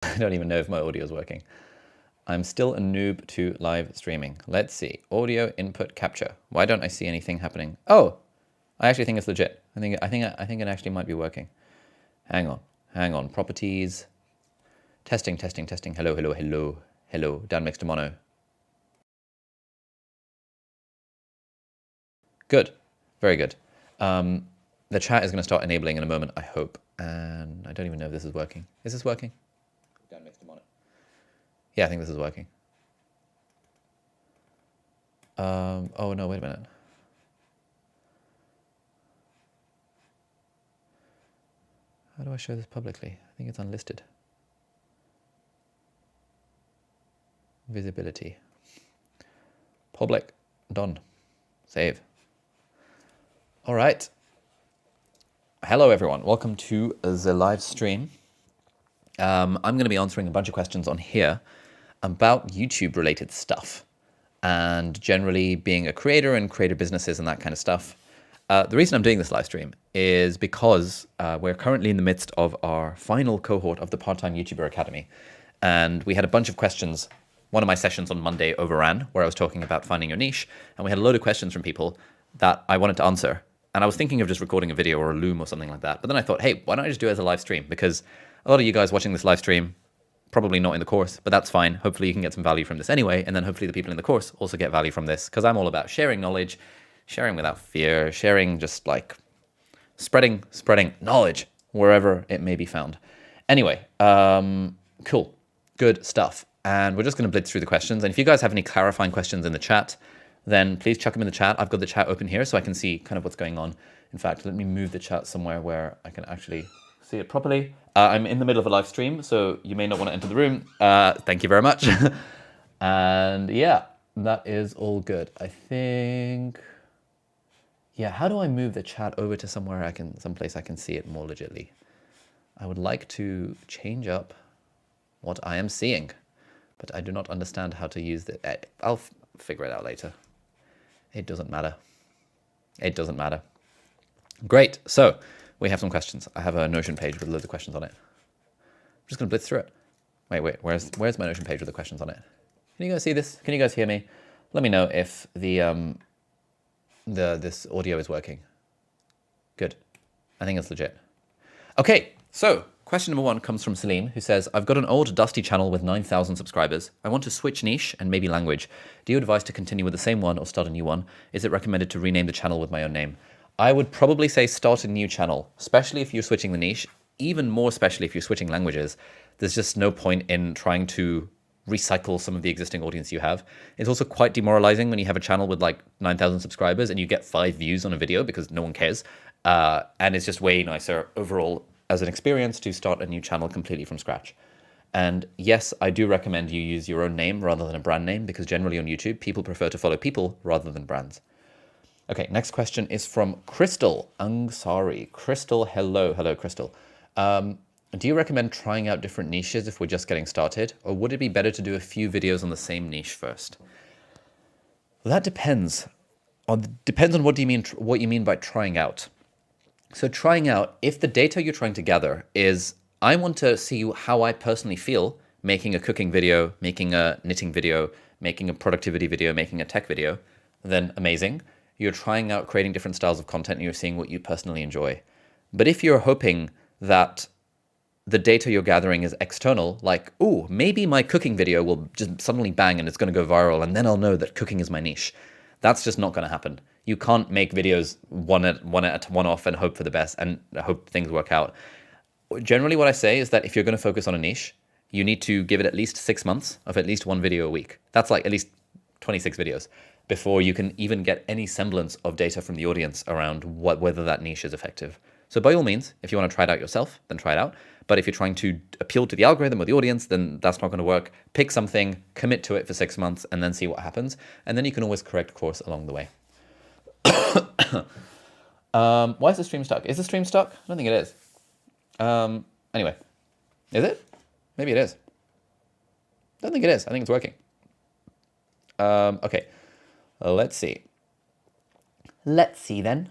I don't even know if my audio is working. I'm still a noob to live streaming. Let's see. Audio input capture. Why don't I see anything happening? Oh, I actually think it's legit. I think it actually might be working. Hang on. Properties. Testing. Hello. Dan mixed to mono. Good. Very good. The chat is going to start enabling in a moment, I hope. And I don't even know if this is working. Is this working? Dan mixed to mono. Yeah, I think this is working. Oh no, wait a minute. How do I show this publicly? I think it's unlisted. Visibility. Public. Done. Save. All right. Hello, everyone. Welcome to the live stream. I'm going to be answering a bunch of questions on here about YouTube-related stuff and generally being a creator and creator businesses and that kind of stuff. The reason I'm doing this live stream is because we're currently in the midst of our final cohort of the Part-Time YouTuber Academy. And we had a bunch of questions. One of my sessions on Monday overran where I was talking about finding your niche. And we had a load of questions from people that I wanted to answer. And I was thinking of just recording a video or a Loom or something like that. But then I thought, hey, why don't I just do it as a live stream? Because a lot of you guys watching this live stream, probably not in the course, but that's fine. Hopefully you can get some value from this anyway. And then hopefully the people in the course also get value from this, because I'm all about sharing knowledge, sharing without fear, sharing just like spreading knowledge wherever it may be found. Anyway, cool, good stuff. And we're just going to blitz through the questions. And if you guys have any clarifying questions in the chat, then please chuck them in the chat. I've got the chat open here so I can see kind of what's going on. In fact, let me move the chat somewhere where I can actually see it properly. I'm in the middle of a live stream, so you may not want to enter the room. Thank you very much. And yeah, that is all good. I think, yeah, how do I move the chat over to somewhere someplace I can see it more legitly? I would like to change up what I am seeing, but I do not understand how to use it. I'll figure it out later. It doesn't matter. It doesn't matter. Great. So we have some questions. I have a Notion page with loads of questions on it. I'm just going to blitz through it. Wait. Where's my Notion page with the questions on it? Can you guys see this? Can you guys hear me? Let me know if this audio is working. Good. I think it's legit. Okay. So question number 1 comes from Salim, who says, I've got an old dusty channel with 9,000 subscribers. I want to switch niche and maybe language. Do you advise to continue with the same one or start a new one? Is it recommended to rename the channel with my own name? I would probably say start a new channel, especially if you're switching the niche, even more especially if you're switching languages. There's just no point in trying to recycle some of the existing audience you have. It's also quite demoralizing when you have a channel with like 9,000 subscribers and you get 5 views on a video because no one cares. And it's just way nicer overall as an experience to start a new channel completely from scratch. And yes, I do recommend you use your own name rather than a brand name, because generally on YouTube, people prefer to follow people rather than brands. Okay, next question is from Crystal Ansari. Crystal, hello, Crystal. Do you recommend trying out different niches if we're just getting started, or would it be better to do a few videos on the same niche first? Well, that depends on what you mean by trying out. So trying out, if the data you're trying to gather is, I want to see how I personally feel making a cooking video, making a knitting video, making a productivity video, making a tech video, then amazing. You're trying out creating different styles of content and you're seeing what you personally enjoy. But if you're hoping that the data you're gathering is external, like, oh, maybe my cooking video will just suddenly bang and it's going to go viral and then I'll know that cooking is my niche. That's just not going to happen. You can't make videos one off and hope for the best and hope things work out. Generally, what I say is that if you're going to focus on a niche, you need to give it at least 6 months of at least 1 video a week. That's like at least 26 videos before you can even get any semblance of data from the audience around whether that niche is effective. So by all means, if you want to try it out yourself, then try it out. But if you're trying to appeal to the algorithm or the audience, then that's not going to work. Pick something, commit to it for 6 months, and then see what happens. And then you can always correct course along the way. Why is the stream stuck? Is the stream stuck? I don't think it is. Anyway, is it? Maybe it is. I don't think it is. I think it's working. Okay, let's see. Let's see then.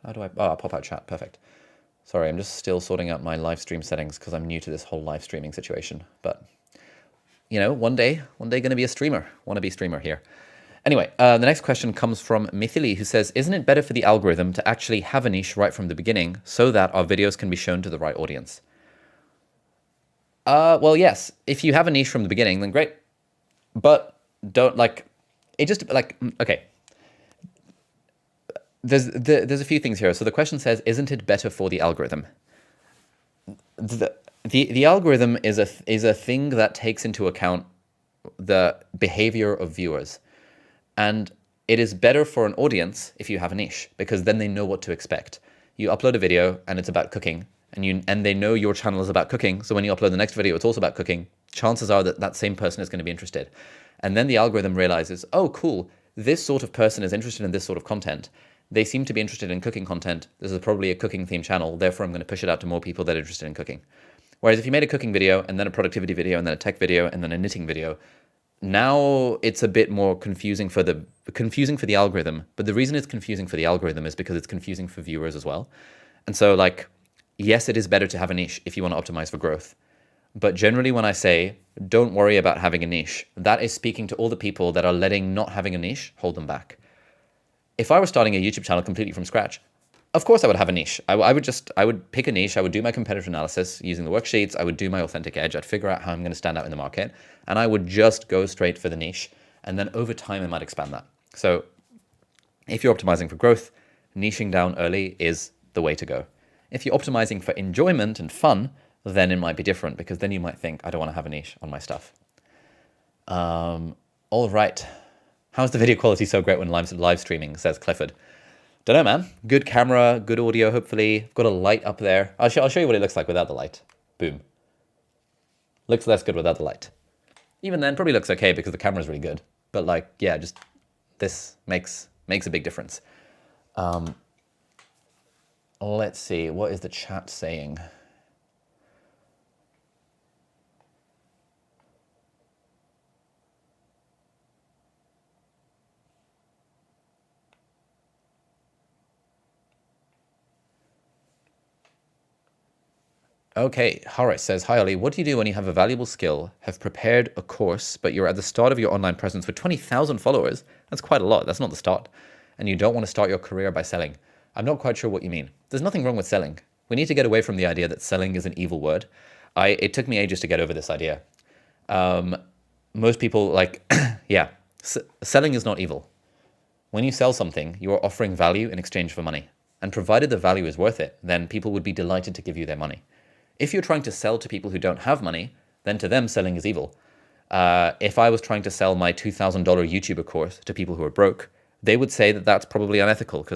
How do I, I'll pop out chat, perfect. Sorry, I'm just still sorting out my live stream settings because I'm new to this whole live streaming situation. But, you know, one day going to be a streamer. Wannabe streamer here. Anyway, the next question comes from Mithili, who says, isn't it better for the algorithm to actually have a niche right from the beginning so that our videos can be shown to the right audience? Well, yes. If you have a niche from the beginning, then great. But don't, like, it just, like, okay. There's a few things here. So the question says, isn't it better for the algorithm? The algorithm is a thing that takes into account the behavior of viewers. And it is better for an audience if you have a niche, because then they know what to expect. You upload a video and it's about cooking, and they know your channel is about cooking. So when you upload the next video, it's also about cooking. Chances are that that same person is going to be interested. And then the algorithm realizes, oh, cool, this sort of person is interested in this sort of content. They seem to be interested in cooking content. This is probably a cooking themed channel. Therefore, I'm going to push it out to more people that are interested in cooking. Whereas if you made a cooking video and then a productivity video and then a tech video and then a knitting video, now it's a bit more confusing for the algorithm. But the reason it's confusing for the algorithm is because it's confusing for viewers as well. And so, like, yes, it is better to have a niche if you want to optimize for growth. But generally when I say, don't worry about having a niche, that is speaking to all the people that are letting not having a niche hold them back. If I were starting a YouTube channel completely from scratch, of course I would have a niche. I would pick a niche. I would do my competitor analysis using the worksheets. I would do my authentic edge. I'd figure out how I'm going to stand out in the market. And I would just go straight for the niche. And then over time, I might expand that. So if you're optimizing for growth, niching down early is the way to go. If you're optimizing for enjoyment and fun, then it might be different, because then you might think, I don't want to have a niche on my stuff. All right. How's the video quality so great when live streaming, says Clifford. Don't know, man. Good camera, good audio, hopefully. Got a light up there. I'll show you what it looks like without the light. Boom. Looks less good without the light. Even then, probably looks okay because the camera's really good. But, like, yeah, just this makes a big difference. Let's see. What is the chat saying? Okay, Horace says, hi Ollie, what do you do when you have a valuable skill, have prepared a course, but you're at the start of your online presence with 20,000 followers? That's quite a lot. That's not the start. And you don't want to start your career by selling. I'm not quite sure what you mean. There's nothing wrong with selling. We need to get away from the idea that selling is an evil word. It took me ages to get over this idea. Most people, like, yeah, selling is not evil. When you sell something, you are offering value in exchange for money. And provided the value is worth it, then people would be delighted to give you their money. If you're trying to sell to people who don't have money, then to them, selling is evil. If I was trying to sell my $2,000 YouTuber course to people who are broke, they would say that that's probably unethical.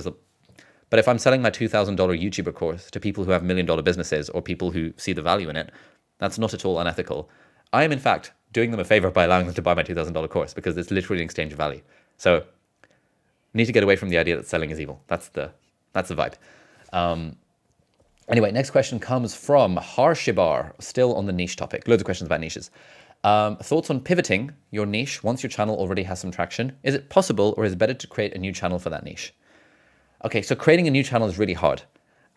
But if I'm selling my $2,000 YouTuber course to people who have $1 million businesses or people who see the value in it, that's not at all unethical. I am, in fact, doing them a favor by allowing them to buy my $2,000 course because it's literally an exchange of value. So need to get away from the idea that selling is evil. That's the vibe. Anyway, next question comes from Harshibar, still on the niche topic. Loads of questions about niches. Thoughts on pivoting your niche once your channel already has some traction? Is it possible, or is it better to create a new channel for that niche? Okay, so creating a new channel is really hard.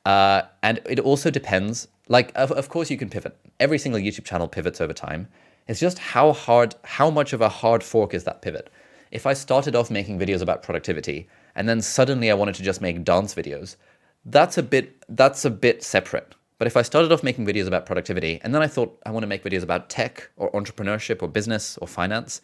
And it also depends, like, of course you can pivot. Every single YouTube channel pivots over time. It's just how much of a hard fork is that pivot? If I started off making videos about productivity, and then suddenly I wanted to just make dance videos, that's a bit separate. But if I started off making videos about productivity, and then I thought I want to make videos about tech or entrepreneurship or business or finance,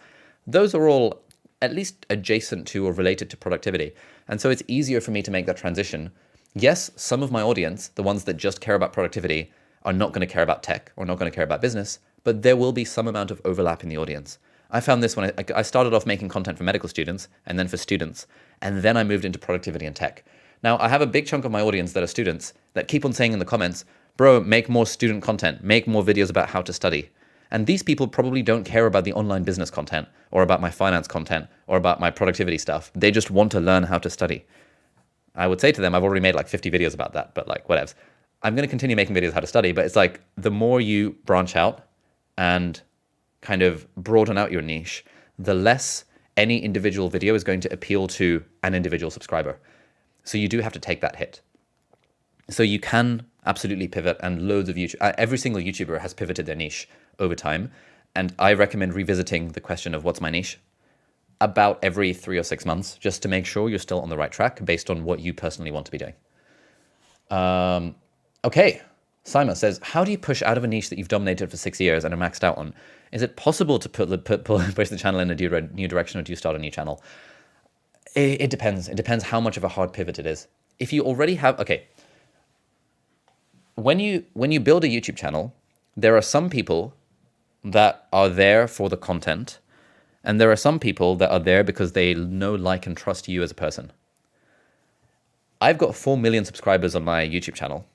those are all at least adjacent to or related to productivity. And so it's easier for me to make that transition. Yes, some of my audience, the ones that just care about productivity, are not going to care about tech or not going to care about business, but there will be some amount of overlap in the audience. I found this when I started off making content for medical students and then for students, and then I moved into productivity and tech. Now, I have a big chunk of my audience that are students that keep on saying in the comments, bro, make more student content, make more videos about how to study. And these people probably don't care about the online business content or about my finance content or about my productivity stuff. They just want to learn how to study. I would say to them, I've already made like 50 videos about that, but like whatevs. I'm going to continue making videos how to study, but it's like the more you branch out and kind of broaden out your niche, the less any individual video is going to appeal to an individual subscriber. So you do have to take that hit. So you can absolutely pivot, and loads of every single YouTuber has pivoted their niche over time. And I recommend revisiting the question of what's my niche about every 3 or 6 months, just to make sure you're still on the right track based on what you personally want to be doing. Okay, Simon says, how do you push out of a niche that you've dominated for 6 years and are maxed out on? Is it possible to push the channel in a new direction, or do you start a new channel? It depends. It depends how much of a hard pivot it is. If you already have, okay, when you build a YouTube channel, there are some people that are there for the content, and there are some people that are there because they know, like, and trust you as a person. I've got 4 million subscribers on my YouTube channel.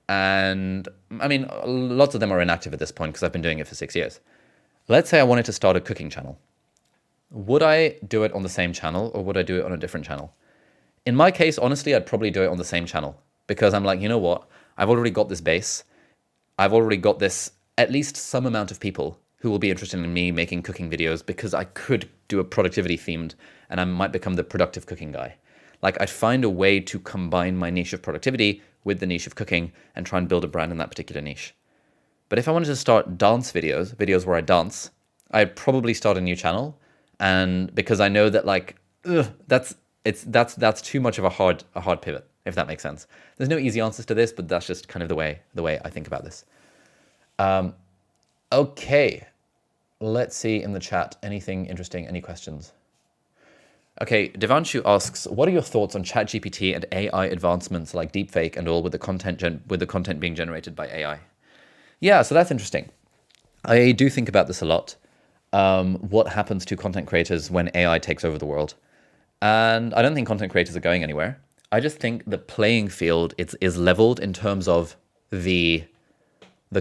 And I mean, lots of them are inactive at this point because I've been doing it for 6 years. Let's say I wanted to start a cooking channel. Would I do it on the same channel, or would I do it on a different channel? In my case, honestly, I'd probably do it on the same channel, because I'm like, you know what? I've already got this base. I've already got this, at least some amount of people who will be interested in me making cooking videos, because I could do a productivity themed and I might become the productive cooking guy. Like, I'd find a way to combine my niche of productivity with the niche of cooking and try and build a brand in that particular niche. But if I wanted to start dance videos where I dance, I'd probably start a new channel. And because I know that, like, that's too much of a hard pivot, if that makes sense. There's no easy answers to this, but that's just kind of the way I think about this. Okay, let's see in the chat, anything interesting, any questions? Okay, Devanshu asks, what are your thoughts on ChatGPT and AI advancements like deepfake and all with the content being generated by AI? Yeah, so that's interesting. I do think about this a lot. What happens to content creators when AI takes over the world? And I don't think content creators are going anywhere. I just think the playing field is leveled in terms of the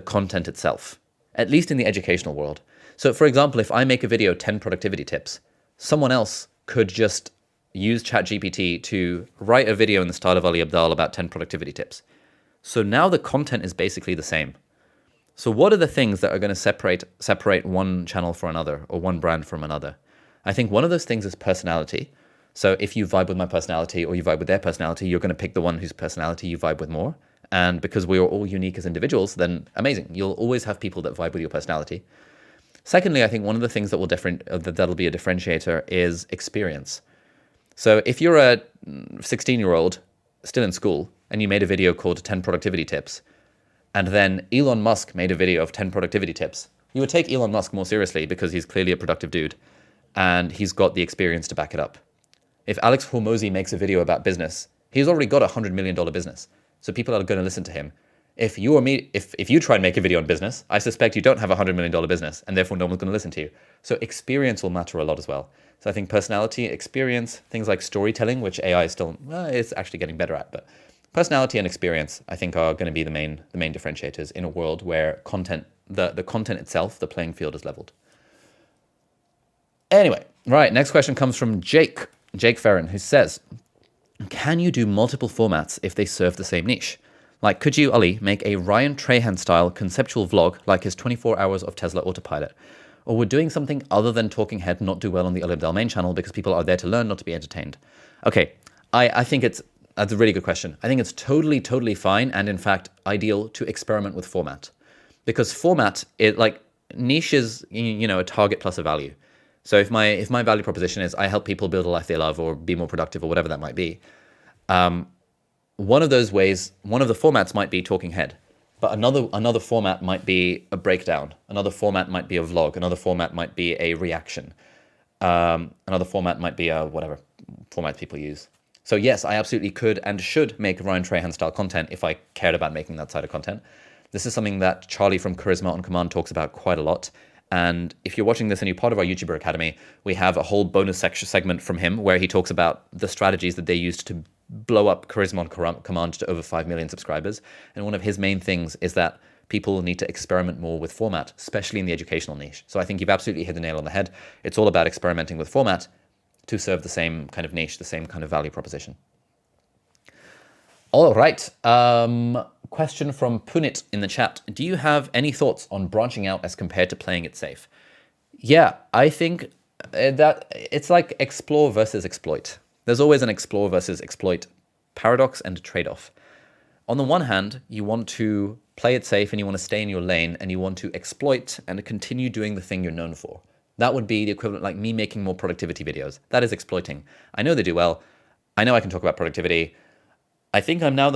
content itself, at least in the educational world. So for example, if I make a video, 10 productivity tips, someone else could just use ChatGPT to write a video in the style of Ali Abdaal about 10 productivity tips. So now the content is basically the same. So what are the things that are going to separate one channel from another, or one brand from another? I think one of those things is personality. So if you vibe with my personality, or you vibe with their personality, you're going to pick the one whose personality you vibe with more. And because we are all unique as individuals, then amazing. You'll always have people that vibe with your personality. Secondly, I think one of the things that'll be a differentiator is experience. So if you're a 16-year-old still in school and you made a video called 10 productivity tips, and then Elon Musk made a video of 10 productivity tips, you would take Elon Musk more seriously because he's clearly a productive dude and he's got the experience to back it up. If Alex Hormozi makes a video about business, he's already got a $100 million business. So people are going to listen to him. If you or me, if you try and make a video on business, I suspect you don't have a $100 million business, and therefore no one's going to listen to you. So experience will matter a lot as well. So I think personality, experience, things like storytelling, which AI is still, it's actually getting better at, but personality and experience, I think, are going to be the main differentiators in a world where content, the content itself, the playing field is leveled. Anyway, right, next question comes from Jake Ferrin, who says, can you do multiple formats if they serve the same niche? Like, could you, Ali, make a Ryan Trahan-style conceptual vlog like his 24 hours of Tesla Autopilot? Or would doing something other than talking head not do well on the Ali Abdaal main channel because people are there to learn, not to be entertained? Okay, I think that's a really good question. I think it's totally fine, and in fact, ideal to experiment with format. Because format, niche is, a target plus a value. So if my value proposition is I help people build a life they love or be more productive or whatever that might be, one of the formats might be talking head, but another format might be a breakdown. Another format might be a vlog. Another format might be a reaction. Another format might be whatever format people use. So yes, I absolutely could and should make Ryan Trahan style content if I cared about making that side of content. This is something that Charlie from Charisma on Command talks about quite a lot. And if you're watching this and you're part of our YouTuber Academy, we have a whole bonus segment from him where he talks about the strategies that they used to blow up Charisma on Command to over 5 million subscribers. And one of his main things is that people need to experiment more with format, especially in the educational niche. So I think you've absolutely hit the nail on the head. It's all about experimenting with format to serve the same kind of niche, the same kind of value proposition. All right. Question from Punit in the chat. Do you have any thoughts on branching out as compared to playing it safe? Yeah, I think that it's like explore versus exploit. There's always an explore versus exploit paradox and trade-off. On the one hand, you want to play it safe and you want to stay in your lane and you want to exploit and continue doing the thing you're known for. That would be the equivalent, like me making more productivity videos. That is exploiting. I know they do well. I know I can talk about productivity. I think I'm now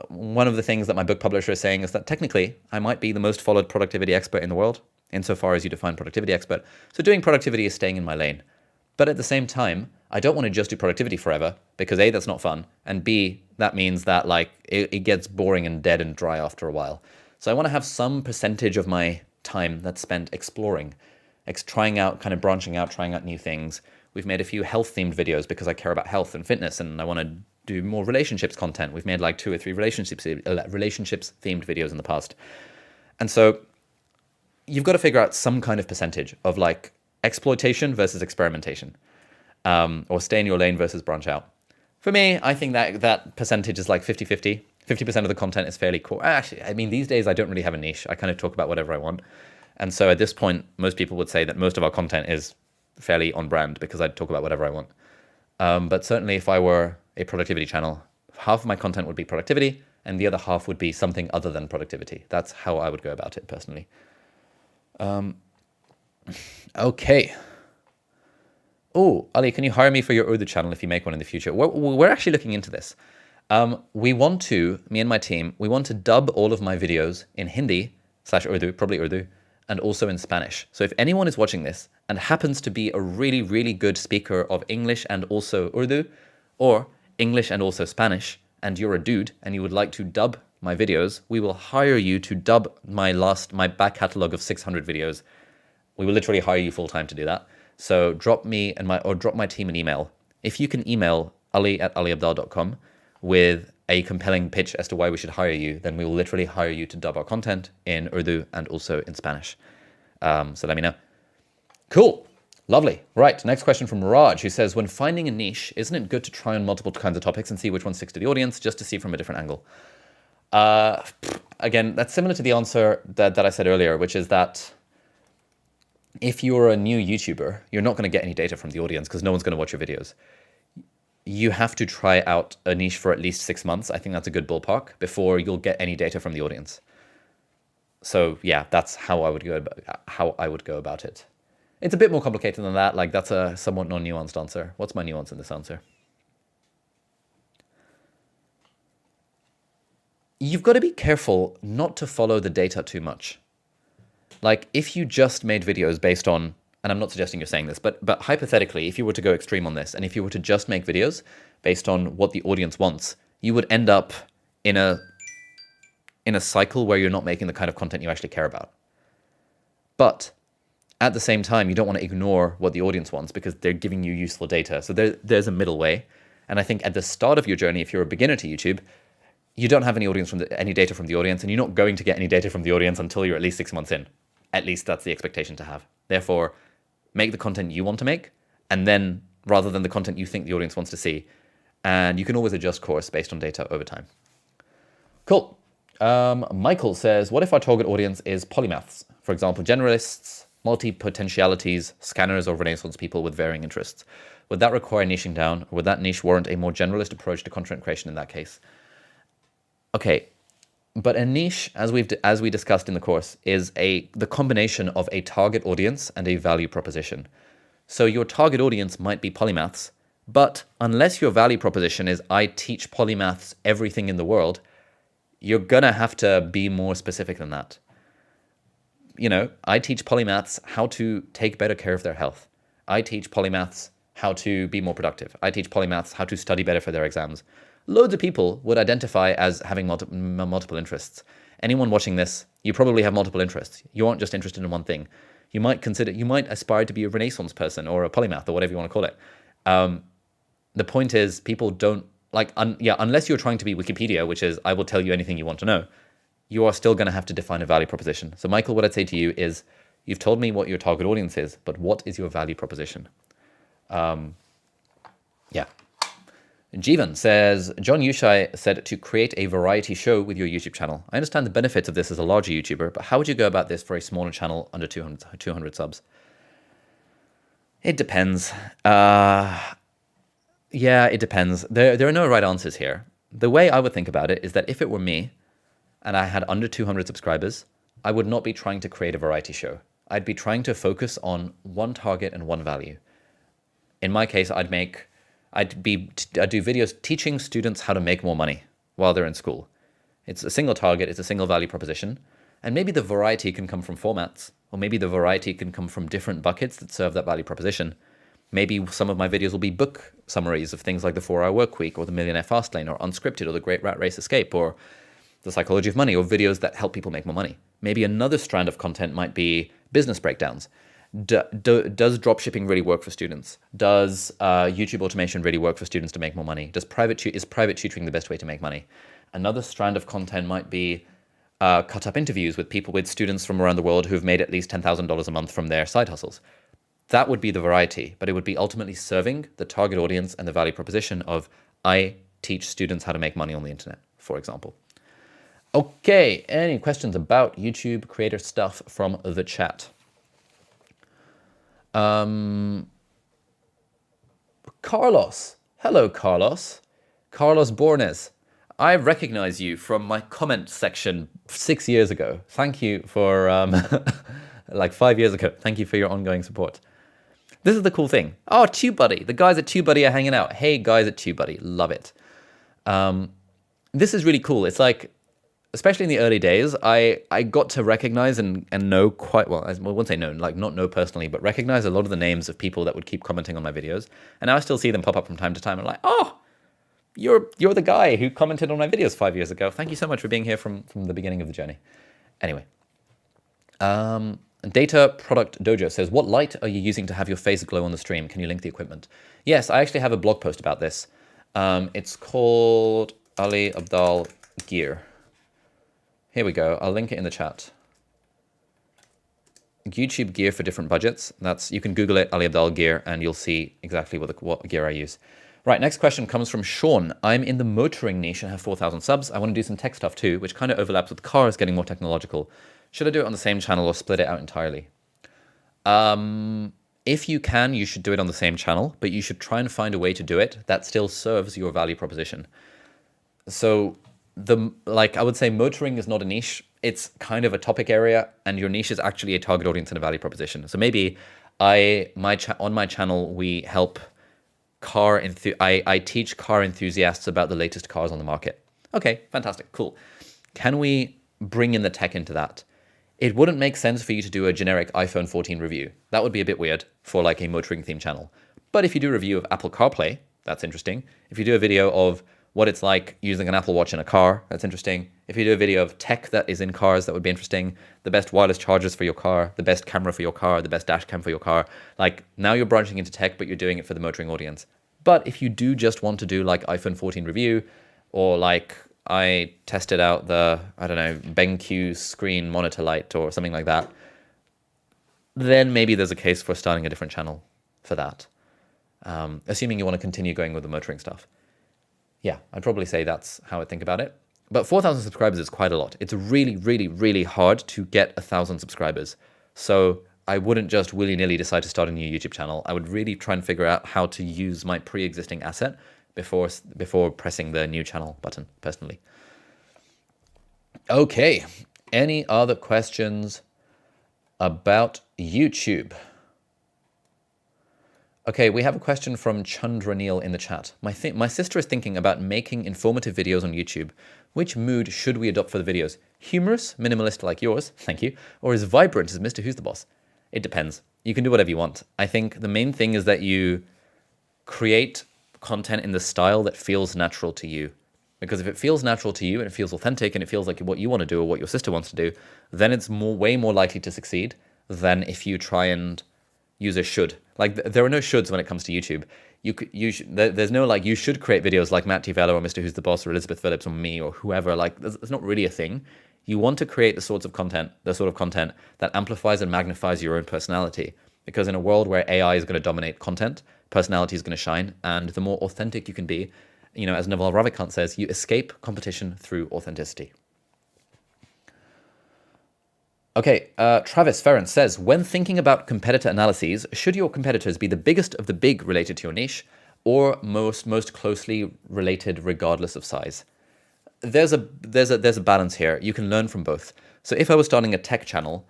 one of the things that my book publisher is saying is that technically I might be the most followed productivity expert in the world, insofar as you define productivity expert. So doing productivity is staying in my lane. But at the same time, I don't want to just do productivity forever because A, that's not fun, and B, that means that like it gets boring and dead and dry after a while. So I want to have some percentage of my time that's spent exploring, trying out, kind of branching out, trying out new things. We've made a few health-themed videos because I care about health and fitness and I want to do more relationships content. We've made like 2 or 3 relationships-themed videos in the past. And so you've got to figure out some kind of percentage of like exploitation versus experimentation, or stay in your lane versus branch out. For me, I think that percentage is like 50-50. 50% of the content is fairly core. Actually, I mean, these days I don't really have a niche. I kind of talk about whatever I want. And so at this point, most people would say that most of our content is fairly on brand because I talk about whatever I want. But certainly if I were a productivity channel, half of my content would be productivity and the other half would be something other than productivity. That's how I would go about it personally. Okay. Oh, Ali, can you hire me for your Urdu channel if you make one in the future? We're actually looking into this. We want to, me and my team, we want to dub all of my videos in Hindi/Urdu, probably Urdu, and also in Spanish. So if anyone is watching this and happens to be a really, really good speaker of English and also Urdu, or English and also Spanish, and you're a dude and you would like to dub my videos, we will hire you to dub my back catalog of 600 videos. We will literally hire you full time to do that. So drop me drop my team an email. If you can email ali@aliabdal.com with a compelling pitch as to why we should hire you, then we will literally hire you to dub our content in Urdu and also in Spanish. So let me know. Cool. Lovely. Right. Next question from Raj, who says, when finding a niche, isn't it good to try on multiple kinds of topics and see which one sticks to the audience just to see from a different angle? Again, that's similar to the answer that I said earlier, which is that if you're a new YouTuber, you're not going to get any data from the audience because no one's going to watch your videos. You have to try out a niche for at least 6 months. I think that's a good ballpark before you'll get any data from the audience. So yeah, that's how I would go about it. It's a bit more complicated than that. Like that's a somewhat non-nuanced answer. What's my nuance in this answer? You've got to be careful not to follow the data too much. Like if you just made videos based on, and I'm not suggesting you're saying this, but hypothetically, if you were to go extreme on this, and if you were to just make videos based on what the audience wants, you would end up in a cycle where you're not making the kind of content you actually care about. But at the same time, you don't want to ignore what the audience wants because they're giving you useful data. So there's a middle way. And I think at the start of your journey, if you're a beginner to YouTube, you don't have any data from the audience, and you're not going to get any data from the audience until you're at least 6 months in. At least that's the expectation to have. Therefore, make the content you want to make, and then rather than the content you think the audience wants to see. And you can always adjust course based on data over time. Cool. Michael says, what if our target audience is polymaths? For example, generalists, multi-potentialities, scanners, or Renaissance people with varying interests. Would that require niching down, or would that niche warrant a more generalist approach to content creation in that case? Okay, but a niche, as we discussed in the course, is the combination of a target audience and a value proposition. So your target audience might be polymaths, but unless your value proposition is I teach polymaths everything in the world, you're gonna have to be more specific than that. You know, I teach polymaths how to take better care of their health. I teach polymaths how to be more productive. I teach polymaths how to study better for their exams. Loads of people would identify as having multiple interests. Anyone watching this, you probably have multiple interests. You aren't just interested in one thing. You might aspire to be a Renaissance person or a polymath or whatever you want to call it. The point is, people don't unless you're trying to be Wikipedia, which is I will tell you anything you want to know, you are still going to have to define a value proposition. So Michael, what I'd say to you is, you've told me what your target audience is, but what is your value proposition? Yeah. Jivan says, John Yushai said to create a variety show with your YouTube channel. I understand the benefits of this as a larger YouTuber, but how would you go about this for a smaller channel under 200 subs? It depends. Yeah, it depends. There are no right answers here. the way I would think about it is that if it were me and I had under 200 subscribers, I would not be trying to create a variety show. I'd be trying to focus on one target and one value. In my case, I'd do videos teaching students how to make more money while they're in school. It's a single target, it's a single value proposition, and maybe the variety can come from formats, or maybe the variety can come from different buckets that serve that value proposition. Maybe some of my videos will be book summaries of things like The 4-Hour Workweek, or The Millionaire Fastlane, or Unscripted, or The Great Rat Race Escape, or The Psychology of Money, or videos that help people make more money. Maybe another strand of content might be business breakdowns. Does dropshipping really work for students? Does YouTube automation really work for students to make more money? Is private tutoring the best way to make money? Another strand of content might be cut-up interviews with students from around the world who've made at least $10,000 a month from their side hustles. That would be the variety, but it would be ultimately serving the target audience and the value proposition of I teach students how to make money on the internet, for example. Okay, any questions about YouTube creator stuff from the chat? Carlos. Hello, Carlos. Carlos Bornes. I recognize you from my comment section 6 years ago. Thank you for, like 5 years ago. Thank you for your ongoing support. This is the cool thing. Oh, TubeBuddy. The guys at TubeBuddy are hanging out. Hey, guys at TubeBuddy. Love it. This is really cool. It's like, especially in the early days, I got to recognize and know quite well. I wouldn't say know, like not know personally, but recognize a lot of the names of people that would keep commenting on my videos. And now I still see them pop up from time to time. I'm like, oh, you're the guy who commented on my videos 5 years ago. Thank you so much for being here from the beginning of the journey. Anyway, Data Product Dojo says, what light are you using to have your face glow on the stream? Can you link the equipment? Yes, I actually have a blog post about this. It's called Ali Abdal Gear. Here we go. I'll link it in the chat. YouTube gear for different budgets. You can Google it, Ali Abdal Gear, and you'll see exactly what gear I use. Right, next question comes from Sean. I'm in the motoring niche and have 4,000 subs. I want to do some tech stuff too, which kind of overlaps with cars getting more technological. Should I do it on the same channel or split it out entirely? If you can, you should do it on the same channel, but you should try and find a way to do it that still serves your value proposition. So I would say motoring is not a niche. It's kind of a topic area, and your niche is actually a target audience and a value proposition. So maybe on my channel, we help I teach car enthusiasts about the latest cars on the market. Okay, fantastic, cool. Can we bring in the tech into that? It wouldn't make sense for you to do a generic iPhone 14 review. That would be a bit weird for like a motoring theme channel. But if you do a review of Apple CarPlay, that's interesting. If you do a video of what it's like using an Apple Watch in a car, that's interesting. If you do a video of tech that is in cars, that would be interesting. The best wireless chargers for your car, the best camera for your car, the best dash cam for your car. Like now you're branching into tech, but you're doing it for the motoring audience. But if you do just want to do like iPhone 14 review, or like I tested out the, I don't know, BenQ screen monitor light or something like that, then maybe there's a case for starting a different channel for that. Assuming you want to continue going with the motoring stuff. Yeah, I'd probably say that's how I think about it. But 4,000 subscribers is quite a lot. It's really, really, really hard to get 1,000 subscribers. So I wouldn't just willy-nilly decide to start a new YouTube channel. I would really try and figure out how to use my pre-existing asset before pressing the new channel button, personally. Okay, any other questions about YouTube? Okay, we have a question from Chandranil in the chat. My sister is thinking about making informative videos on YouTube. Which mood should we adopt for the videos? Humorous, minimalist like yours, thank you, or as vibrant as Mr. Who's the Boss? It depends. You can do whatever you want. I think the main thing is that you create content in the style that feels natural to you. Because if it feels natural to you and it feels authentic and it feels like what you want to do or what your sister wants to do, then it's way more likely to succeed than if you try and use a should. Like there are no shoulds when it comes to YouTube. There's no like you should create videos like Matt Tivella or Mr. Who's the Boss or Elizabeth Phillips or me or whoever. Like it's not really a thing. You want to create the sort of content that amplifies and magnifies your own personality. Because in a world where AI is going to dominate content, personality is going to shine, and the more authentic you can be, you know, as Naval Ravikant says, you escape competition through authenticity. Okay, Travis Ferrand says, when thinking about competitor analyses, should your competitors be the biggest of the big related to your niche, or most closely related regardless of size. There's a balance here. You can learn from both. So if I was starting a tech channel,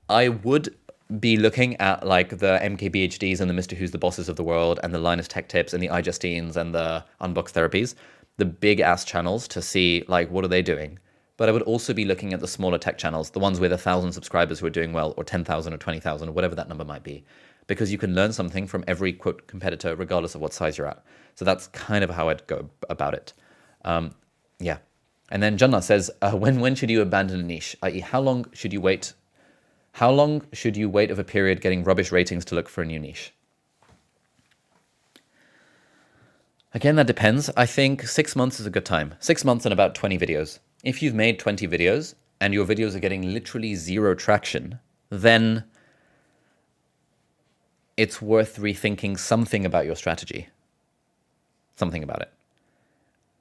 I would be looking at like the MKBHDs and the Mr. Who's the Bosses of the world and the Linus Tech Tips and the iJustines and the Unbox Therapies, the big ass channels, to see like what are they doing. But I would also be looking at the smaller tech channels, the ones with 1,000 subscribers who are doing well, or 10,000 or 20,000 or whatever that number might be, because you can learn something from every quote competitor regardless of what size you're at. So that's kind of how I'd go about it. Yeah. And then Jannah says, when should you abandon a niche? I.e., how long should you wait? How long should you wait of a period getting rubbish ratings to look for a new niche? Again, that depends. I think 6 months is a good time. 6 months and about 20 videos. If you've made 20 videos and your videos are getting literally zero traction, then it's worth rethinking something about your strategy. Something about it.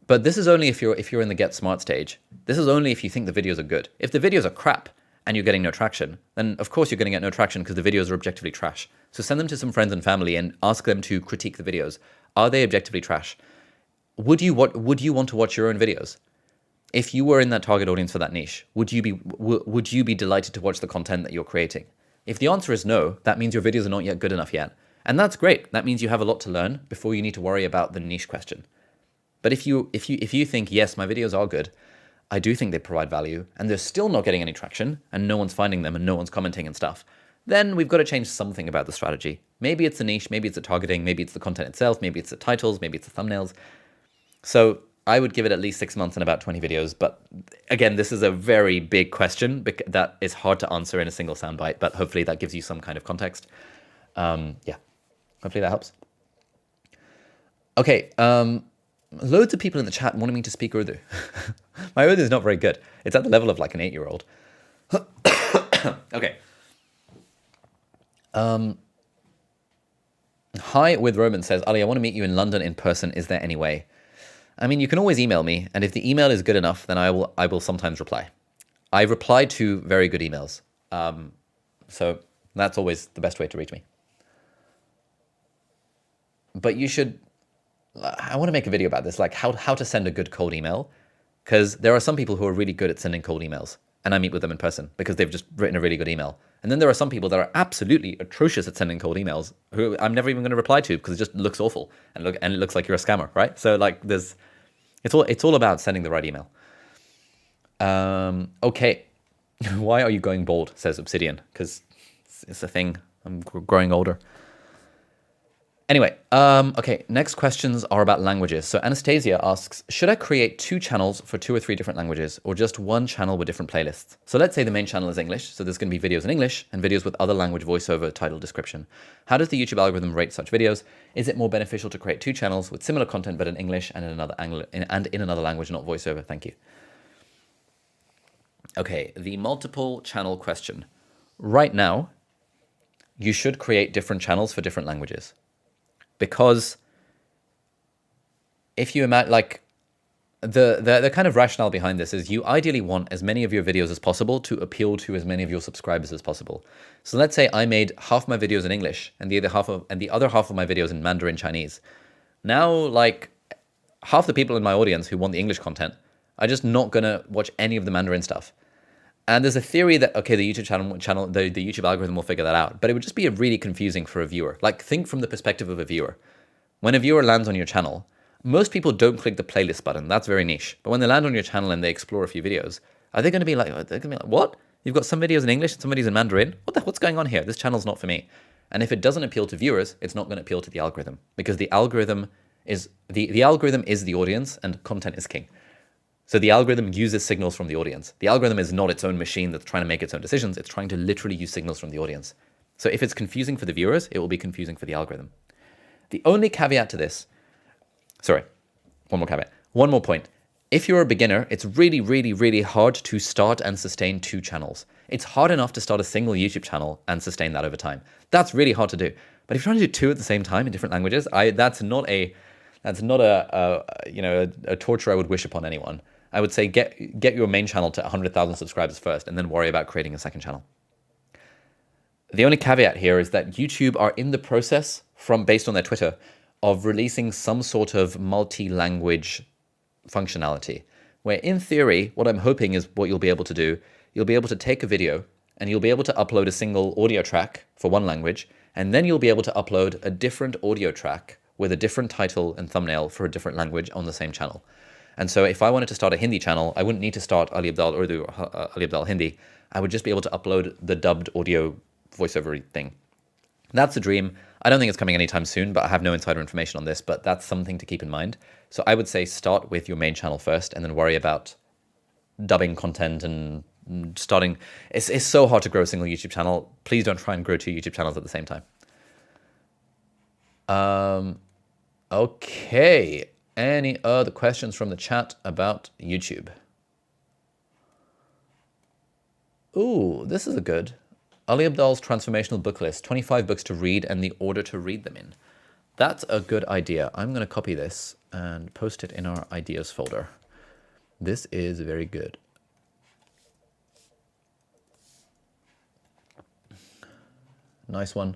But this is only if you're in the get smart stage. This is only if you think the videos are good. If the videos are crap and you're getting no traction, then of course you're going to get no traction because the videos are objectively trash. So send them to some friends and family and ask them to critique the videos. Are they objectively trash? Would you want to watch your own videos? If you were in that target audience for that niche, would you be delighted to watch the content that you're creating? If the answer is no, that means your videos are not yet good enough yet. And that's great. That means you have a lot to learn before you need to worry about the niche question. But if you think, yes, my videos are good, I do think they provide value, and they're still not getting any traction, and no one's finding them, and no one's commenting and stuff, then we've got to change something about the strategy. Maybe it's the niche, maybe it's the targeting, maybe it's the content itself, maybe it's the titles, maybe it's the thumbnails. So I would give it at least 6 months and about 20 videos. But again, this is a very big question that is hard to answer in a single soundbite, but hopefully that gives you some kind of context. Yeah, hopefully that helps. Okay, loads of people in the chat wanting me to speak Urdu. My Urdu is not very good. It's at the level of like an 8-year-old. Okay. Hi with Roman says, Ali, I want to meet you in London in person. Is there any way? I mean, you can always email me, and if the email is good enough, then I will sometimes reply. I reply to very good emails. So that's always the best way to reach me. But you should, I want to make a video about this, like how to send a good cold email, because there are some people who are really good at sending cold emails, and I meet with them in person because they've just written a really good email. And then there are some people that are absolutely atrocious at sending cold emails who I'm never even going to reply to because it just looks awful and it looks like you're a scammer, right? So like it's all about sending the right email. Okay. Why are you going bald? Says Obsidian, because it's a thing. I'm growing older. Anyway, okay, next questions are about languages. So Anastasia asks, should I create 2 channels for 2 or 3 different languages, or just 1 channel with different playlists? So let's say the main channel is English, so there's going to be videos in English and videos with other language voiceover, title, description. How does the YouTube algorithm rate such videos? Is it more beneficial to create 2 channels with similar content but in English and in another language, not voiceover? Thank you. Okay, the multiple channel question. Right now, you should create different channels for different languages. Because if you imagine, like, the kind of rationale behind this is you ideally want as many of your videos as possible to appeal to as many of your subscribers as possible. So let's say I made half my videos in English and the other half of my videos in Mandarin Chinese. Now, like, half the people in my audience who want the English content are just not gonna watch any of the Mandarin stuff. And there's a theory that, okay, the YouTube channel, the YouTube algorithm will figure that out, but it would just be really confusing for a viewer. Like, think from the perspective of a viewer. When a viewer lands on your channel, most people don't click the playlist button. That's very niche. But when they land on your channel and they explore a few videos, are they going to be like, what? You've got some videos in English and some videos in Mandarin? What's going on here? This channel's not for me. And if it doesn't appeal to viewers, it's not going to appeal to the algorithm, because the algorithm is the audience and content is king. So the algorithm uses signals from the audience. The algorithm is not its own machine that's trying to make its own decisions. It's trying to literally use signals from the audience. So if it's confusing for the viewers, it will be confusing for the algorithm. The only caveat to this, one more point. If you're a beginner, it's really, really, really hard to start and sustain 2 channels. It's hard enough to start a single YouTube channel and sustain that over time. That's really hard to do. But if you're trying to do 2 at the same time in different languages, that's not a torture I would wish upon anyone. I would say get your main channel to 100,000 subscribers first, and then worry about creating a second channel. The only caveat here is that YouTube are in the process, based on their Twitter, of releasing some sort of multi-language functionality, where in theory, what I'm hoping is what you'll be able to do, you'll be able to take a video and you'll be able to upload a single audio track for one language, and then you'll be able to upload a different audio track with a different title and thumbnail for a different language on the same channel. And so if I wanted to start a Hindi channel, I wouldn't need to start Ali Abdal Urdu or Ali Abdal Hindi. I would just be able to upload the dubbed audio voiceover thing. That's a dream. I don't think it's coming anytime soon, but I have no insider information on this, but that's something to keep in mind. So I would say start with your main channel first and then worry about dubbing content and starting. It's so hard to grow a single YouTube channel. Please don't try and grow 2 YouTube channels at the same time. Okay. Any other questions from the chat about YouTube? Ooh, this is a good. Ali Abdal's transformational book list, 25 books to read and the order to read them in. That's a good idea. I'm going to copy this and post it in our ideas folder. This is very good. Nice one.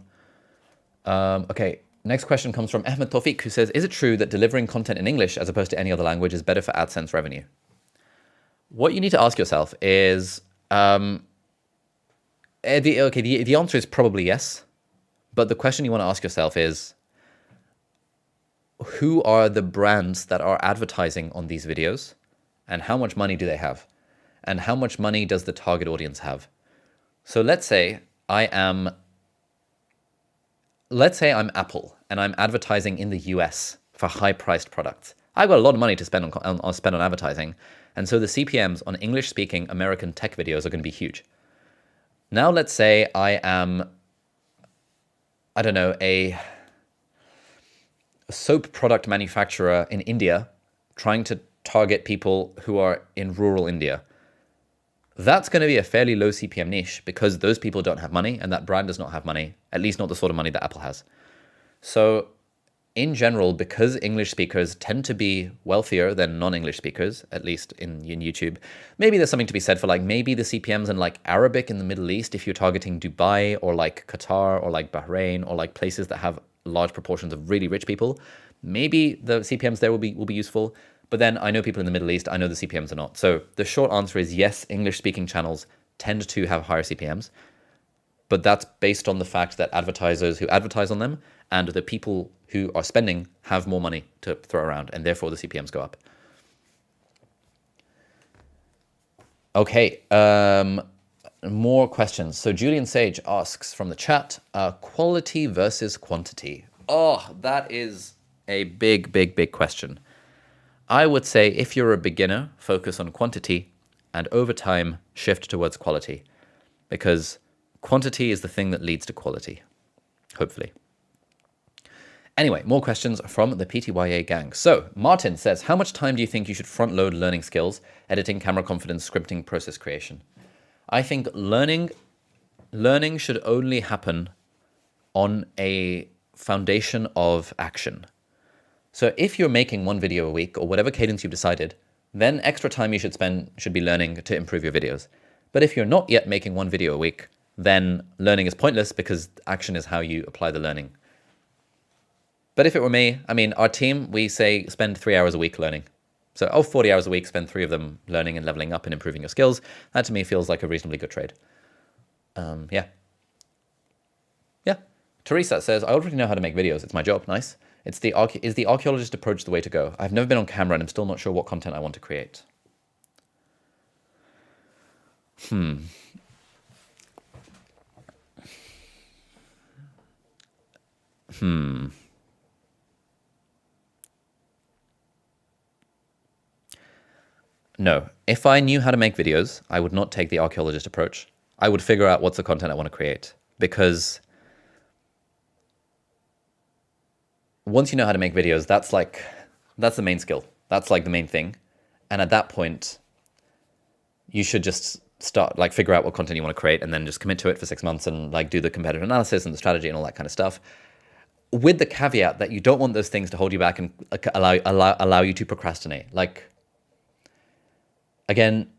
Okay, next question comes from Ahmed Tawfiq, who says, is it true that delivering content in English as opposed to any other language is better for AdSense revenue? What you need to ask yourself is, the answer is probably yes. But the question you want to ask yourself is, who are the brands that are advertising on these videos? And how much money do they have? And how much money does the target audience have? So let's say I'm Apple and I'm advertising in the US for high-priced products. I've got a lot of money to spend on advertising. And so the CPMs on English-speaking American tech videos are going to be huge. Now let's say I am, I don't know, a soap product manufacturer in India trying to target people who are in rural India. That's going to be a fairly low CPM niche because those people don't have money and that brand does not have money, at least not the sort of money that Apple has. So in general, because English speakers tend to be wealthier than non-English speakers, at least in YouTube, maybe there's something to be said for like maybe the CPMs in like Arabic in the Middle East, if you're targeting Dubai or like Qatar or like Bahrain or like places that have large proportions of really rich people, maybe the CPMs there will be useful. But then I know people in the Middle East, I know the CPMs are not. So the short answer is yes, English-speaking channels tend to have higher CPMs, but that's based on the fact that advertisers who advertise on them and the people who are spending have more money to throw around, and therefore the CPMs go up. Okay, more questions. So Julian Sage asks from the chat, quality versus quantity. Oh, that is a big question. I would say if you're a beginner, focus on quantity and over time shift towards quality, because quantity is the thing that leads to quality, hopefully. Anyway, more questions from the PTYA gang. So Martin says, how much time do you think you should front load learning skills, editing, camera confidence, scripting, process creation? I think learning should only happen on a foundation of action. So if you're making 1 video a week or whatever cadence you've decided, then extra time you should be learning to improve your videos. But if you're not yet making 1 video a week, then learning is pointless because action is how you apply the learning. But if it were me, I mean, our team, we say spend 3 hours a week learning. So 40 hours a week, spend 3 of them learning and leveling up and improving your skills. That to me feels like a reasonably good trade. Yeah. Teresa says, I already know how to make videos. It's my job. Nice. Is the archeologist approach the way to go? I've never been on camera and I'm still not sure what content I want to create. No. If I knew how to make videos, I would not take the archeologist approach. I would figure out what's the content I want to create, because once you know how to make videos, that's the main skill. That's like the main thing. And at that point, you should just start, like, figure out what content you want to create and then just commit to it for 6 months and like do the competitive analysis and the strategy and all that kind of stuff. With the caveat that you don't want those things to hold you back and allow you to procrastinate. Like, again,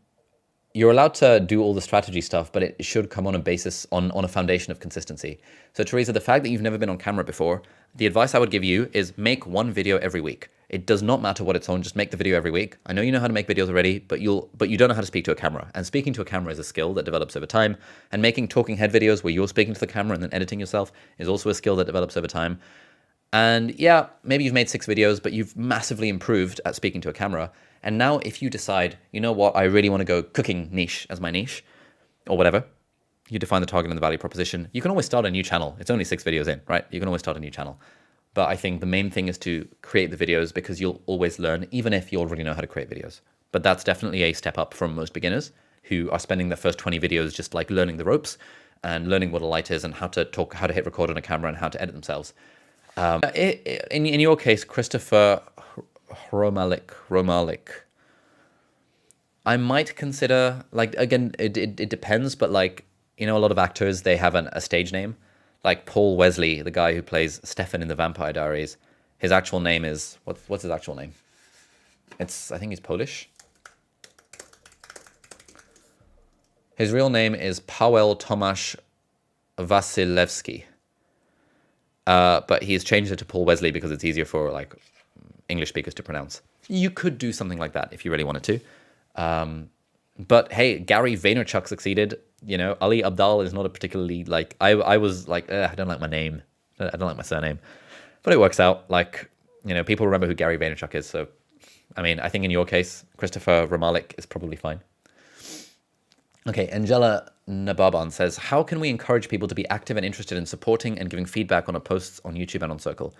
you're allowed to do all the strategy stuff, but it should come on a basis, on a foundation of consistency. So Teresa, the fact that you've never been on camera before, the advice I would give you is make one video every week. It does not matter what it's on, just make the video every week. I know you know how to make videos already, but you don't know how to speak to a camera. And speaking to a camera is a skill that develops over time. And making talking head videos where you're speaking to the camera and then editing yourself is also a skill that develops over time. And yeah, maybe you've made 6 videos, but you've massively improved at speaking to a camera. And now if you decide, you know what, I really want to go cooking niche as my niche, or whatever, you define the target and the value proposition, you can always start a new channel. It's only 6 videos in, right? You can always start a new channel. But I think the main thing is to create the videos, because you'll always learn, even if you already know how to create videos. But that's definitely a step up from most beginners who are spending their first 20 videos just like learning the ropes and learning what a light is and how to talk, how to hit record on a camera and how to edit themselves. In your case, Christopher Romalik, I might consider, like, again, it depends, but like, you know, a lot of actors, they have a stage name. Like Paul Wesley, the guy who plays Stefan in the Vampire Diaries, his actual name is, what's his actual name? I think he's Polish. His real name is Paweł Tomasz Wasilewski. But he's changed it to Paul Wesley because it's easier for like English speakers to pronounce. You could do something like that if you really wanted to. But hey, Gary Vaynerchuk succeeded. You know, Ali Abdal is not a particularly, like, I was like, I don't like my name. I don't like my surname. But it works out. Like, you know, people remember who Gary Vaynerchuk is. So, I mean, I think in your case, Christopher Romalik is probably fine. Okay, Angela Nababan says, how can we encourage people to be active and interested in supporting and giving feedback on our posts on YouTube and on Circle?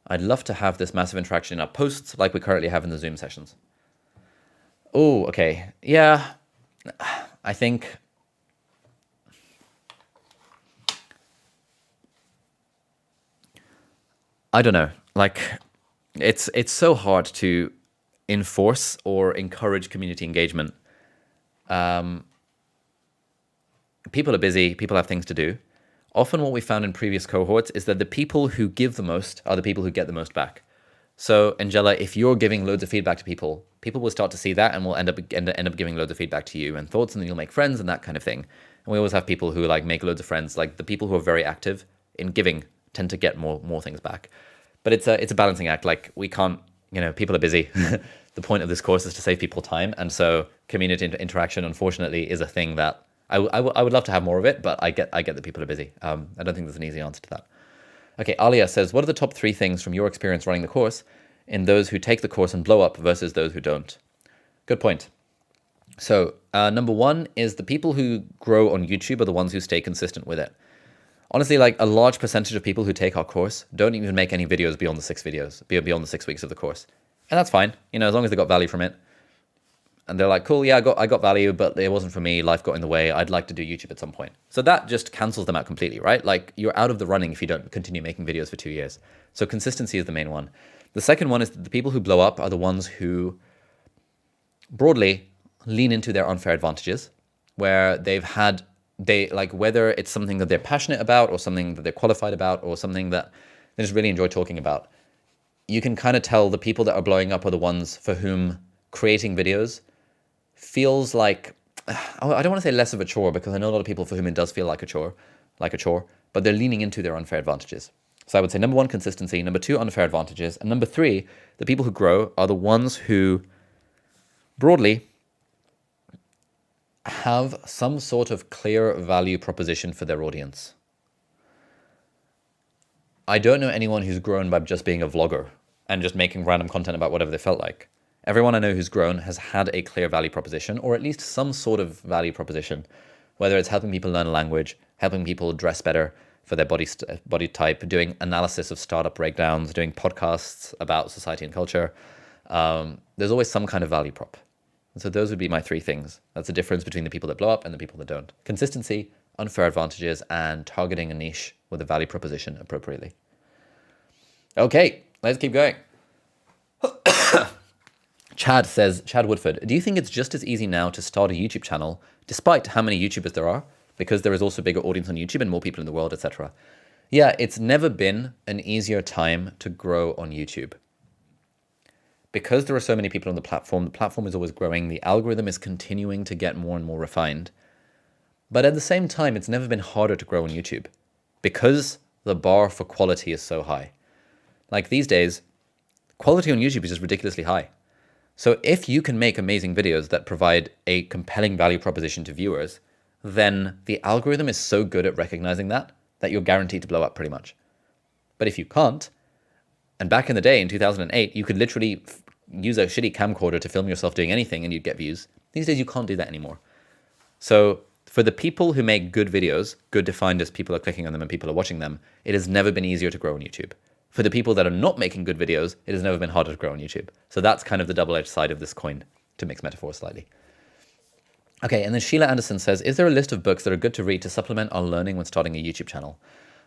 I'd love to have this massive interaction in our posts like we currently have in the Zoom sessions. Oh, okay. Yeah, I think... I don't know. Like, it's so hard to enforce or encourage community engagement. People are busy. People have things to do. Often what we found in previous cohorts is that the people who give the most are the people who get the most back. So, Angela, if you're giving loads of feedback to people, people will start to see that and will end up giving loads of feedback to you and thoughts, and then you'll make friends and that kind of thing. And we always have people who like make loads of friends. Like the people who are very active in giving tend to get more things back. But it's a balancing act. Like we can't, you know, people are busy. The point of this course is to save people time. And so community interaction, unfortunately, is a thing that I would love to have more of it, but I get that people are busy. I don't think there's an easy answer to that. Okay, Alia says, what are the top 3 things from your experience running the course in those who take the course and blow up versus those who don't? Good point. So number 1 is the people who grow on YouTube are the ones who stay consistent with it. Honestly, like a large percentage of people who take our course don't even make any videos beyond the 6 videos, beyond the 6 weeks of the course. And that's fine, you know, as long as they got value from it. And they're like, cool, yeah, I got value, but it wasn't for me. Life got in the way. I'd like to do YouTube at some point. So that just cancels them out completely, right? Like you're out of the running if you don't continue making videos for 2 years. So consistency is the main one. The second one is that the people who blow up are the ones who broadly lean into their unfair advantages, where they like, whether it's something that they're passionate about or something that they're qualified about or something that they just really enjoy talking about. You can kind of tell the people that are blowing up are the ones for whom creating videos feels like, I don't want to say less of a chore, because I know a lot of people for whom it does feel like a chore, but they're leaning into their unfair advantages. So I would say number 1, consistency, number 2, unfair advantages, and number 3, the people who grow are the ones who broadly have some sort of clear value proposition for their audience. I don't know anyone who's grown by just being a vlogger and just making random content about whatever they felt like. Everyone I know who's grown has had a clear value proposition, or at least some sort of value proposition, whether it's helping people learn a language, helping people dress better for their body type, doing analysis of startup breakdowns, doing podcasts about society and culture. There's always some kind of value prop. And so those would be my 3 things. That's the difference between the people that blow up and the people that don't. Consistency, unfair advantages, and targeting a niche with a value proposition appropriately. Okay, let's keep going. Chad Woodford, do you think it's just as easy now to start a YouTube channel, despite how many YouTubers there are, because there is also a bigger audience on YouTube and more people in the world, etc.? Yeah, it's never been an easier time to grow on YouTube. because there are so many people on the platform is always growing. The algorithm is continuing to get more and more refined. But at the same time, it's never been harder to grow on YouTube because the bar for quality is so high. Like these days, quality on YouTube is just ridiculously high. So if you can make amazing videos that provide a compelling value proposition to viewers, then the algorithm is so good at recognizing that you're guaranteed to blow up pretty much. But if you can't, and back in the day in 2008, you could literally use a shitty camcorder to film yourself doing anything and you'd get views. These days you can't do that anymore. So for the people who make good videos, good defined as people are clicking on them and people are watching them, it has never been easier to grow on YouTube. For the people that are not making good videos, it has never been harder to grow on YouTube. So that's kind of the double-edged side of this coin, to mix metaphors slightly. Okay, and then Sheila Anderson says, is there a list of books that are good to read to supplement our learning when starting a YouTube channel?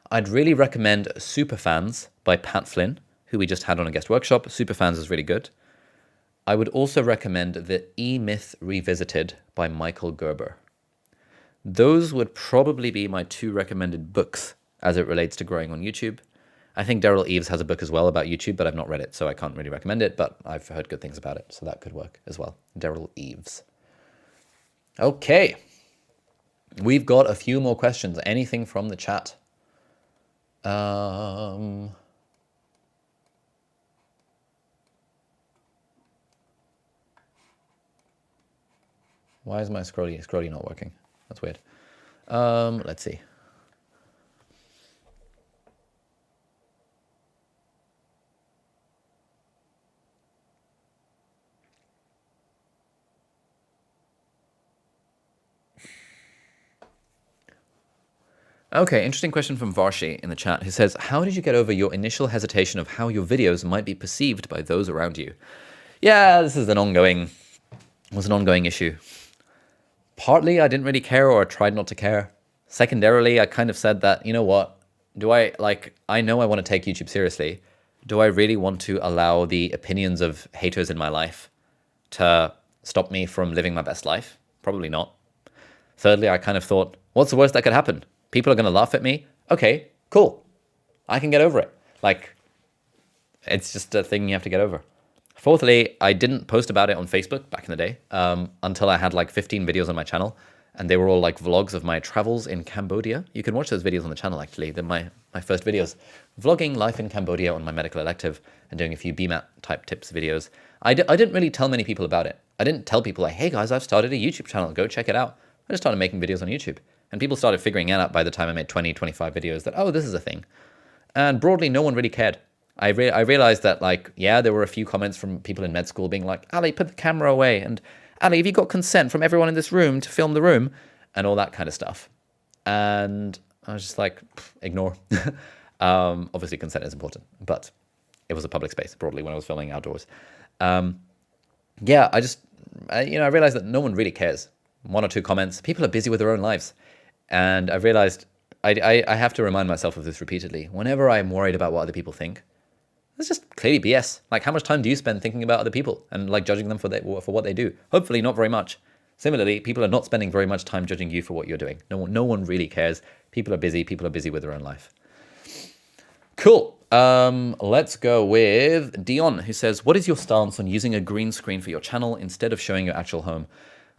I'd really recommend Superfans by Pat Flynn, who we just had on a guest workshop. Superfans is really good. I would also recommend The E-Myth Revisited by Michael Gerber. Those would probably be my 2 recommended books as it relates to growing on YouTube. I think Daryl Eves has a book as well about YouTube, but I've not read it, so I can't really recommend it, but I've heard good things about it, so that could work as well. Daryl Eves. Okay. We've got a few more questions. Anything from the chat? Why is my scrolly not working? That's weird. Let's see. Okay, interesting question from Varshi in the chat, who says, how did you get over your initial hesitation of how your videos might be perceived by those around you? Yeah, this is an ongoing issue. Partly, I didn't really care, or I tried not to care. Secondarily, I kind of said that, you know what, I know I want to take YouTube seriously. Do I really want to allow the opinions of haters in my life to stop me from living my best life? Probably not. Thirdly, I kind of thought, what's the worst that could happen? People are going to laugh at me. Okay, cool. I can get over it. Like, it's just a thing you have to get over. Fourthly, I didn't post about it on Facebook back in the day until I had like 15 videos on my channel, and they were all like vlogs of my travels in Cambodia. You can watch those videos on the channel, actually. They're my first videos. Vlogging life in Cambodia on my medical elective and doing a few BMAT type tips videos. I didn't really tell many people about it. I didn't tell people like, hey guys, I've started a YouTube channel. Go check it out. I just started making videos on YouTube. And people started figuring it out by the time I made 20, 25 videos that, oh, this is a thing. And broadly, no one really cared. I realized that, like, yeah, there were a few comments from people in med school being like, Ali, put the camera away. And Ali, have you got consent from everyone in this room to film the room? And all that kind of stuff. And I was just like, ignore. Obviously, consent is important, but it was a public space broadly when I was filming outdoors. Yeah, I realized that no one really cares. 1 or 2 comments. People are busy with their own lives. And I realized I have to remind myself of this repeatedly. Whenever I'm worried about what other people think, it's just clearly BS. Like, how much time do you spend thinking about other people and like judging them for what they do? Hopefully not very much. Similarly, people are not spending very much time judging you for what you're doing. No one really cares. People are busy. People are busy with their own life. Cool. Let's go with Dion, who says, what is your stance on using a green screen for your channel instead of showing your actual home?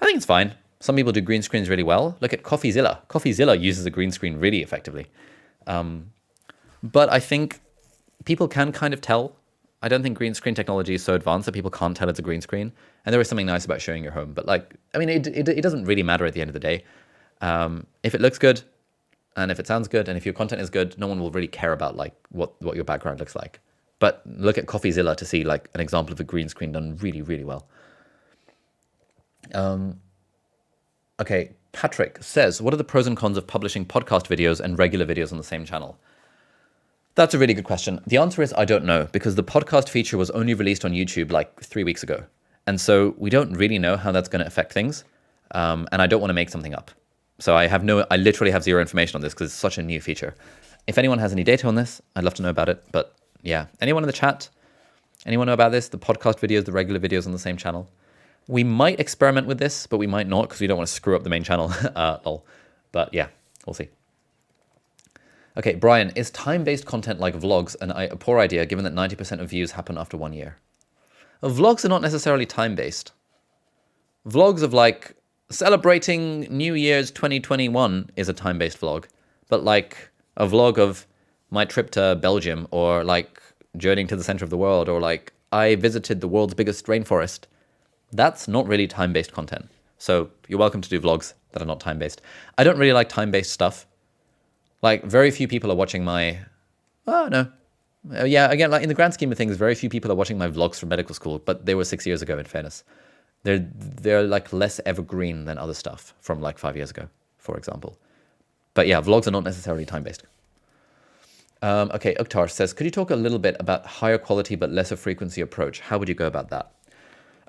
I think it's fine. Some people do green screens really well. Look at CoffeeZilla. CoffeeZilla uses a green screen really effectively. But I think people can kind of tell. I don't think green screen technology is so advanced that people can't tell it's a green screen. And there is something nice about showing your home. But like, I mean, it doesn't really matter at the end of the day. If it looks good and if it sounds good and if your content is good, no one will really care about like what your background looks like. But look at CoffeeZilla to see like an example of a green screen done really, really well. Okay, Patrick says, what are the pros and cons of publishing podcast videos and regular videos on the same channel? That's a really good question. The answer is I don't know, because the podcast feature was only released on YouTube like 3 weeks ago. And so we don't really know how that's going to affect things. And I don't want to make something up. So I literally have zero information on this because it's such a new feature. If anyone has any data on this, I'd love to know about it. But yeah, anyone in the chat? Anyone know about this? The podcast videos, the regular videos on the same channel? We might experiment with this, but we might not because we don't want to screw up the main channel. Lol. But yeah, we'll see. Okay, Brian, is time-based content like vlogs a poor idea given that 90% of views happen after 1 year? Vlogs are not necessarily time-based. Vlogs of like celebrating New Year's 2021 is a time-based vlog. But like a vlog of my trip to Belgium, or like journeying to the center of the world, or like I visited the world's biggest rainforest, that's not really time-based content. So you're welcome to do vlogs that are not time-based. I don't really like time-based stuff. Like very few people are watching my, oh no. Yeah, again, like in the grand scheme of things, very few people are watching my vlogs from medical school, but they were 6 years ago in fairness. They're like less evergreen than other stuff from like 5 years ago, for example. But yeah, vlogs are not necessarily time-based. Okay, Ukhtar says, could you talk a little bit about higher quality but lesser frequency approach? How would you go about that?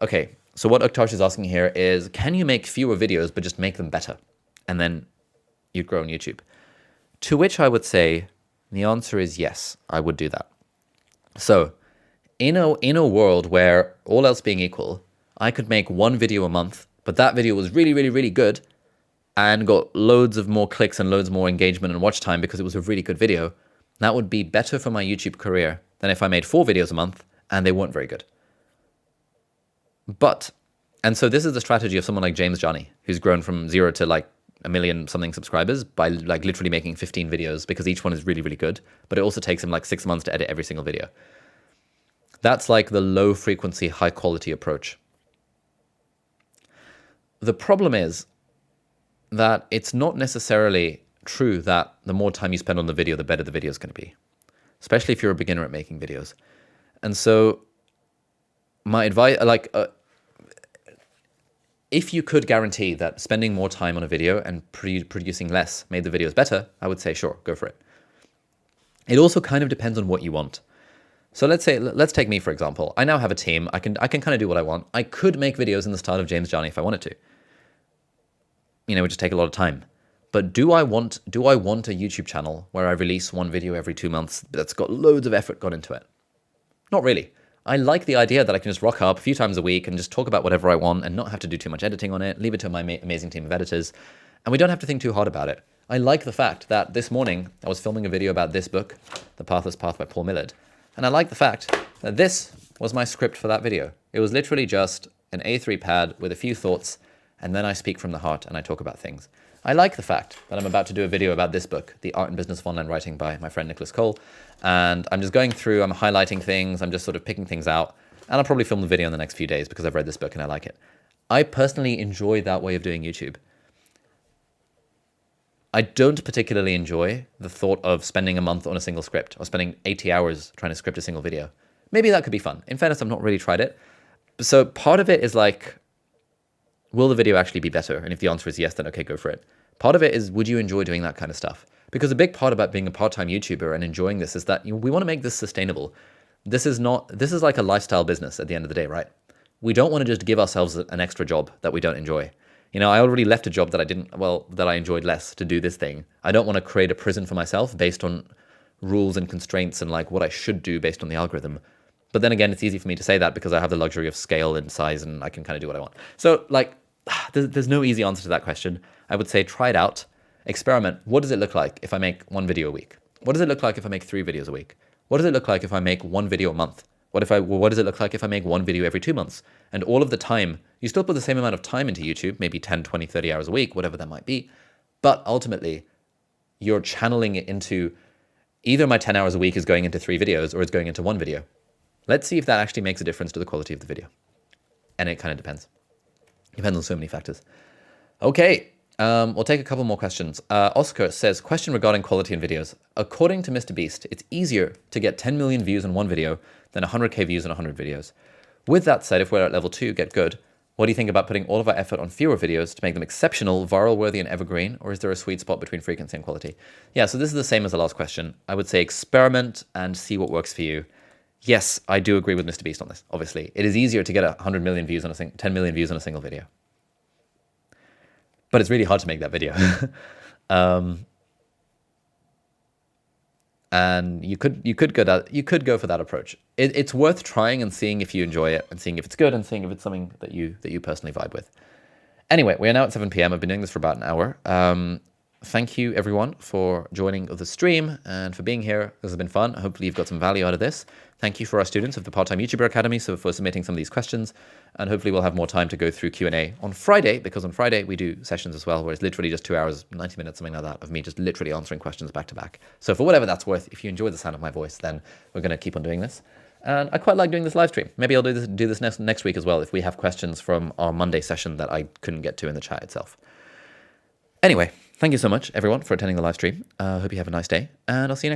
Okay, so what Ukhtar is asking here is, can you make fewer videos but just make them better? And then you'd grow on YouTube. To which I would say, the answer is yes, I would do that. So in a world where all else being equal, I could make one video a month, but that video was really, really, really good and got loads of more clicks and loads more engagement and watch time because it was a really good video. That would be better for my YouTube career than if I made 4 videos a month and they weren't very good. And so this is the strategy of someone like James Johnny, who's grown from 0 to like 1 million something subscribers by like literally making 15 videos because each one is really, really good. But it also takes him like 6 months to edit every single video. That's like the low frequency, high quality approach. The problem is that it's not necessarily true that the more time you spend on the video, the better the video is going to be, especially if you're a beginner at making videos. And so my advice, if you could guarantee that spending more time on a video and producing less made the videos better, I would say, sure, go for it. It also kind of depends on what you want. So let's take me, for example. I now have a team. I can kind of do what I want. I could make videos in the style of James Johnny if I wanted to. You know, it would just take a lot of time. But do I want a YouTube channel where I release one video every 2 months that's got loads of effort gone into it? Not really. I like the idea that I can just rock up a few times a week and just talk about whatever I want and not have to do too much editing on it, leave it to my amazing team of editors, and we don't have to think too hard about it. I like the fact that this morning I was filming a video about this book, The Pathless Path by Paul Millard, and I like the fact that this was my script for that video. It was literally just an A3 pad with a few thoughts, and then I speak from the heart and I talk about things. I like the fact that I'm about to do a video about this book, The Art and Business of Online Writing by my friend Nicholas Cole. And I'm just going through, I'm highlighting things, I'm just sort of picking things out. And I'll probably film the video in the next few days because I've read this book and I like it. I personally enjoy that way of doing YouTube. I don't particularly enjoy the thought of spending a month on a single script or spending 80 hours trying to script a single video. Maybe that could be fun. In fairness, I've not really tried it. So part of it is like, will the video actually be better? And if the answer is yes, then okay, go for it. Part of it is, would you enjoy doing that kind of stuff? Because a big part about being a part-time YouTuber and enjoying this is that we want to make this sustainable. This is like a lifestyle business at the end of the day, right? We don't want to just give ourselves an extra job that we don't enjoy. You know, I already left a job that I enjoyed less to do this thing. I don't want to create a prison for myself based on rules and constraints and like what I should do based on the algorithm. But then again, it's easy for me to say that because I have the luxury of scale and size and I can kind of do what I want. So like, there's no easy answer to that question. I would say try it out, experiment. What does it look like if I make 1 video a week? What does it look like if I make 3 videos a week? What does it look like if I make 1 video a month? What does it look like if I make 1 video every 2 months? And all of the time, you still put the same amount of time into YouTube, maybe 10, 20, 30 hours a week, whatever that might be. But ultimately, you're channeling it into either my 10 hours a week is going into 3 videos or it's going into 1 video. Let's see if that actually makes a difference to the quality of the video. And it kind of depends. Depends on so many factors. Okay, we'll take a couple more questions. Oscar says, question regarding quality in videos. According to Mr. Beast, it's easier to get 10 million views on one video than 100K views on 100 videos. With that said, if we're at level 2, get good, what do you think about putting all of our effort on fewer videos to make them exceptional, viral worthy, and evergreen? Or is there a sweet spot between frequency and quality? Yeah, so this is the same as the last question. I would say experiment and see what works for you. Yes, I do agree with Mr. Beast on this, obviously. It is easier to get 100 million views on 10 million views on a single video. But it's really hard to make that video. And you could go for that approach. It's worth trying and seeing if you enjoy it and seeing if it's good and seeing if it's something that you personally vibe with. Anyway, we are now at 7 p.m. I've been doing this for about an hour. thank you everyone for joining the stream and for being here. This has been fun. Hopefully you've got some value out of this. Thank you for our students of the Part-Time YouTuber Academy for submitting some of these questions. And hopefully we'll have more time to go through Q&A on Friday, because on Friday we do sessions as well, where it's literally just 2 hours, 90 minutes, something like that, of me just literally answering questions back to back. So for whatever that's worth, if you enjoy the sound of my voice, then we're going to keep on doing this. And I quite like doing this live stream. Maybe I'll do this next week as well, if we have questions from our Monday session that I couldn't get to in the chat itself. Anyway, thank you so much, everyone, for attending the live stream. Hope you have a nice day, and I'll see you next time.